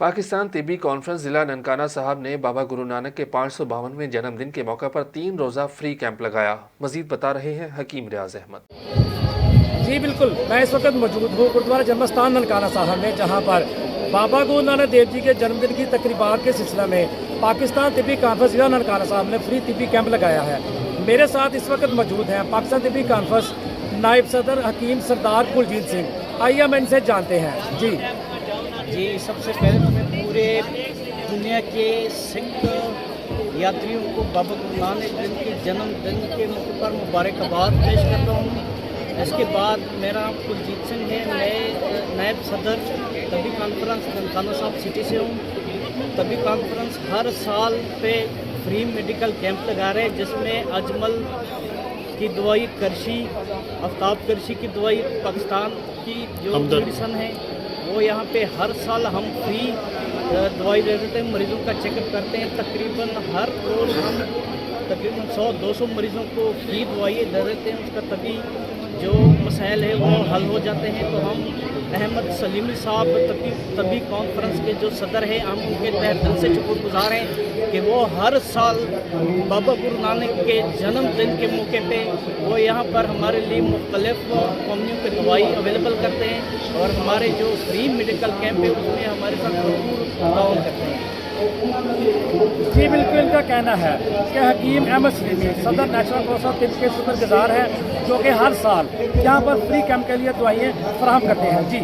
پاکستان طبی کانفرنس ضلع ننکانہ صاحب نے بابا گرو نانک کے 552ویں جنم دن کے موقع پر 3 روزہ فری کیمپ لگایا۔ مزید بتا رہے ہیں حکیم ریاض احمد۔ جی بالکل، میں اس وقت موجود ہوں گردوارہ جنمستان ننکانہ صاحب میں، جہاں پر بابا گرو نانک دیو جی کے جنم دن کی تقریبات کے سلسلہ میں پاکستان طبی کانفرنس ضلع ننکانہ صاحب نے فری طبی کیمپ لگایا ہے۔ میرے ساتھ اس وقت موجود ہیں پاکستان طبی کانفرنس نائب صدر حکیم سردار کلجیت سنگھ۔ آئیے ہم ان سے جانتے ہیں۔ جی سب سے پہلے تو میں پورے دنیا کے سکھ یاتریوں کو بابا گرو نانک دیو کے جنم دن کے موقع پر مبارکباد پیش کرتا ہوں۔ اس کے بعد میرا نام کلجیت سنگھ ہے، میں نائب صدر طبی کانفرنس ننکانہ صاحب سٹی سے ہوں۔ طبی کانفرنس ہر سال پہ فری میڈیکل کیمپ لگا رہے ہیں، جس میں اجمل کی دوائی کرشی، آفتاب کرشی کی دوائی پاکستان کی جو میڈیسن ہے وہ یہاں پہ ہر سال ہم فری دوائی دے دیتے ہیں، مریضوں کا چیک اپ کرتے ہیں۔ تقریباً ہر روز ہم تقریباً 100-200 مریضوں کو فری دوائی دے دیتے ہیں، اس کا طبی جو مسائل ہے وہ حل ہو جاتے ہیں۔ تو ہم احمد سلیمی صاحب طبی کانفرنس کے جو صدر ہیں، ہم ان کے تحت دل سے شکر گزار ہیں کہ وہ ہر سال بابا گرو نانک کے جنم دن کے موقع پہ وہ یہاں پر ہمارے لیے مختلف قومیوں کی دوائی اویلیبل کرتے ہیں، اور ہمارے جو فری میڈیکل کیمپ ہے اس میں ہمارے ساتھ بھرپور تعاون کرتے ہیں۔ جی بالکل، ان کا کہنا ہے کہ حکیم احمد سلیمی صدر نیشنل کونسل آف طب کے شکر گزار ہیں، جو کہ ہر سال یہاں پر فری کیمپ کے لیے دوائیں فراہم کرتے ہیں۔ جی